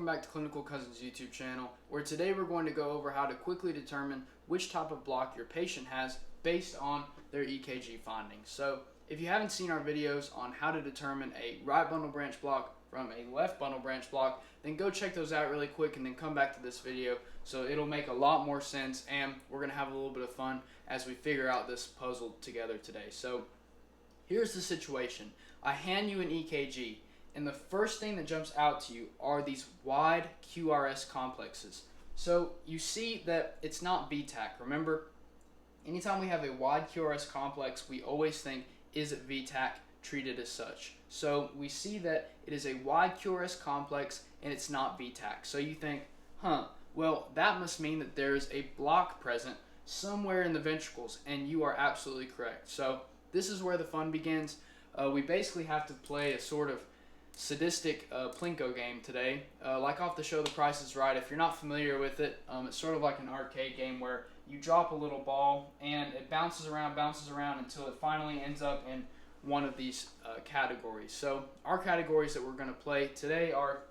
back to Clinical Cousins YouTube channel, where today we're going to go over how to quickly determine which type of block your patient has based on their EKG findings. So if you haven't seen our videos on how to determine a right bundle branch block from a left bundle branch block, then go check those out really quick and then come back to this video, so it'll make a lot more sense and we're going to have a little bit of fun as we figure out this puzzle together today. So here's the situation. I hand you an EKG, and the first thing that jumps out to you are these wide QRS complexes. So you see that it's not VTAC. Remember, anytime we have a wide QRS complex, we always think, is it VTAC, treated as such? So we see that it is a wide QRS complex and it's not VTAC. So you think, well, that must mean that there's a block present somewhere in the ventricles, and you are absolutely correct. So this is where the fun begins. We basically have to play a sort of sadistic Plinko game today. Like off the show The Price is Right, if you're not familiar with it, it's sort of like an arcade game where you drop a little ball and it bounces around until it finally ends up in one of these categories. So our categories that we're going to play today are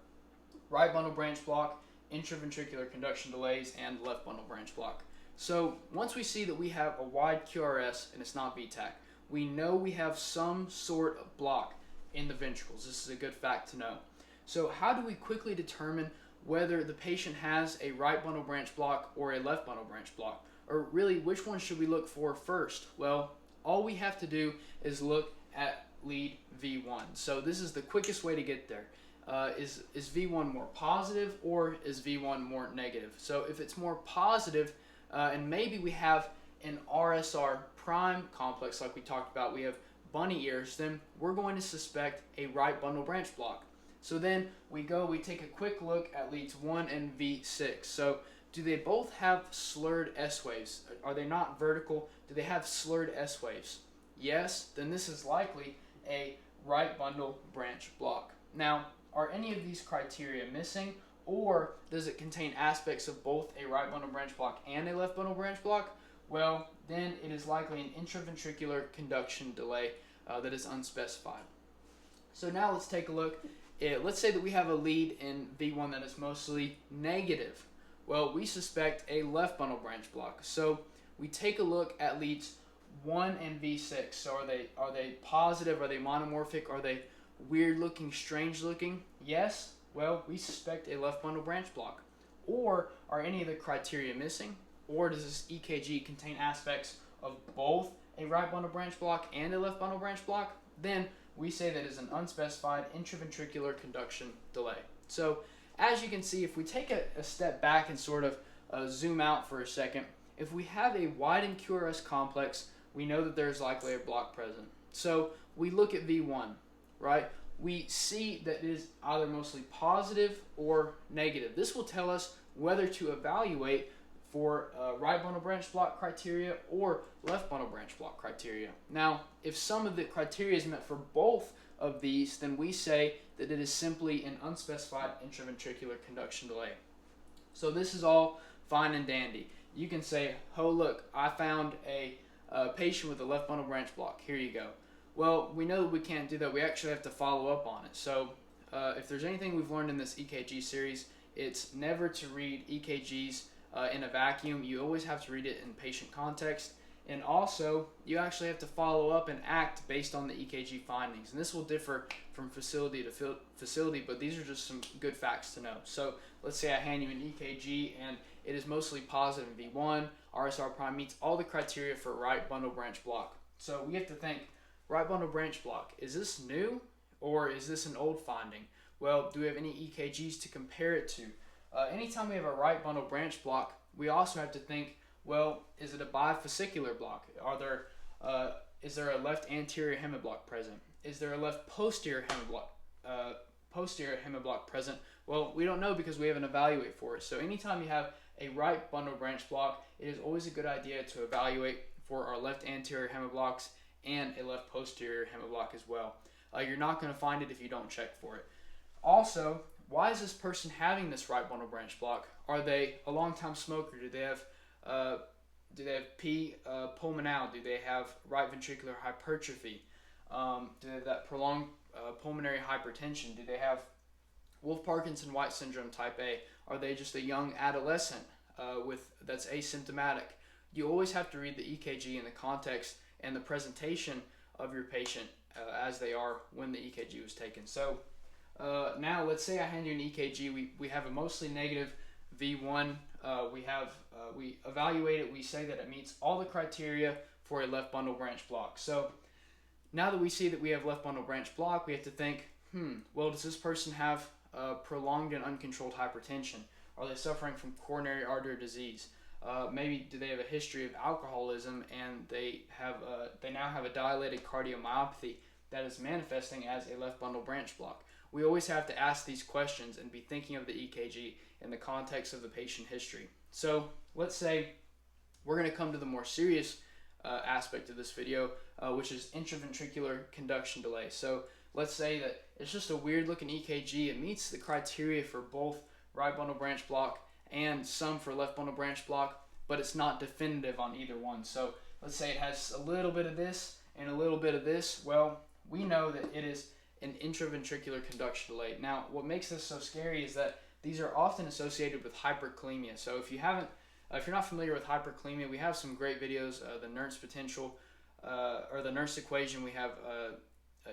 right bundle branch block, intraventricular conduction delays, and left bundle branch block. So once we see that we have a wide QRS and it's not VTAC, we know we have some sort of block in the ventricles. This is a good fact to know. So how do we quickly determine whether the patient has a right bundle branch block or a left bundle branch block? Or really, which one should we look for first? Well, all we have to do is look at lead V1. So this is the quickest way to get there. Is V1 more positive or is V1 more negative? So if it's more positive, and maybe we have an RSR prime complex like we talked about, we have bunny ears, then we're going to suspect a right bundle branch block. So then we take a quick look at leads 1 and V6. So do they both have slurred S waves? Are they not vertical? Do they have slurred S waves? Yes, then this is likely a right bundle branch block. Now, are any of these criteria missing, or does it contain aspects of both a right bundle branch block and a left bundle branch block? Well, then it is likely an intraventricular conduction delay that is unspecified. So now let's take a look. Let's say that we have a lead in V1 that is mostly negative. Well, we suspect a left bundle branch block. So we take a look at leads 1 and V6. So are they positive? Are they monomorphic? Are they weird looking, strange looking? Yes. Well, we suspect a left bundle branch block. Or are any of the criteria missing? Or does this EKG contain aspects of both a right bundle branch block and a left bundle branch block? Then we say that is an unspecified intraventricular conduction delay. So as you can see, if we take a step back and sort of zoom out for a second, if we have a widened QRS complex, we know that there's likely a block present. So we look at V1, right? We see that it is either mostly positive or negative. This will tell us whether to evaluate for right bundle branch block criteria or left bundle branch block criteria. Now, if some of the criteria is met for both of these, then we say that it is simply an unspecified intraventricular conduction delay. So this is all fine and dandy. You can say, oh look, I found a patient with a left bundle branch block. Here you go. Well, we know that we can't do that. We actually have to follow up on it. So if there's anything we've learned in this EKG series, it's never to read EKGs in a vacuum. You always have to read it in patient context. And also, you actually have to follow up and act based on the EKG findings. And this will differ from facility to facility, but these are just some good facts to know. So let's say I hand you an EKG and it is mostly positive in V1, RSR prime meets all the criteria for right bundle branch block. So we have to think, right bundle branch block, is this new or is this an old finding? Well, do we have any EKGs to compare it to? Anytime we have a right bundle branch block, we also have to think, well, is it a bifascicular block? Is there a left anterior hemiblock present? Is there a left posterior hemiblock present? Well, we don't know because we haven't evaluated for it. So anytime you have a right bundle branch block, it is always a good idea to evaluate for our left anterior hemiblocks and a left posterior hemiblock as well. You're not going to find it if you don't check for it. Also, why is this person having this right bundle branch block? Are they a long-time smoker? Do they have P. pulmonale? Do they have right ventricular hypertrophy? Do they have that prolonged pulmonary hypertension? Do they have Wolff-Parkinson-White syndrome type A? Are they just a young adolescent that's asymptomatic? You always have to read the EKG in the context and the presentation of your patient as they are when the EKG was taken. So now let's say I hand you an EKG. We have a mostly negative V1. We evaluate it. We say that it meets all the criteria for a left bundle branch block. So now that we see that we have left bundle branch block, we have to think, well, does this person have prolonged and uncontrolled hypertension? Are they suffering from coronary artery disease? Maybe do they have a history of alcoholism, and they now have a dilated cardiomyopathy that is manifesting as a left bundle branch block? We always have to ask these questions and be thinking of the EKG in the context of the patient history. So let's say we're going to come to the more serious aspect of this video, which is intraventricular conduction delay. So let's say that it's just a weird looking EKG. It meets the criteria for both right bundle branch block and some for left bundle branch block, but it's not definitive on either one. So let's say it has a little bit of this and a little bit of this. Well, we know that it is an intraventricular conduction delay. Now, what makes this so scary is that these are often associated with hyperkalemia. So if you're not familiar with hyperkalemia, we have some great videos, the Nernst potential or the Nernst equation. We have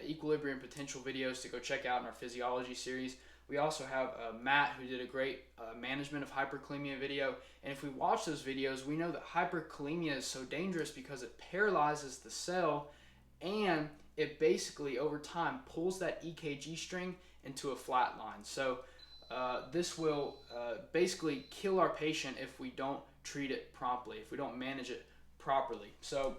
equilibrium potential videos to go check out in our physiology series. We also have Matt, who did a great management of hyperkalemia video. And if we watch those videos, we know that hyperkalemia is so dangerous because it paralyzes the cell, and it basically over time pulls that EKG string into a flat line. So this will basically kill our patient if we don't treat it promptly, if we don't manage it properly. So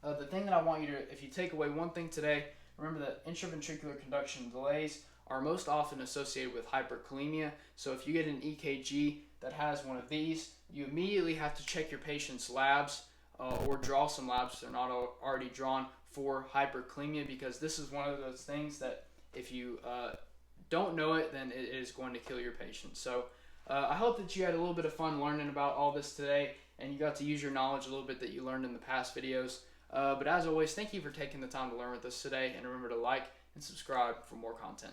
the thing that I want you to, if you take away one thing today, remember that intraventricular conduction delays are most often associated with hyperkalemia. So if you get an EKG that has one of these, you immediately have to check your patient's labs or draw some labs if they're not already drawn for hyperkalemia, because this is one of those things that if you don't know it, then it is going to kill your patient. So I hope that you had a little bit of fun learning about all this today, and you got to use your knowledge a little bit that you learned in the past videos. But as always, thank you for taking the time to learn with us today, and remember to like and subscribe for more content.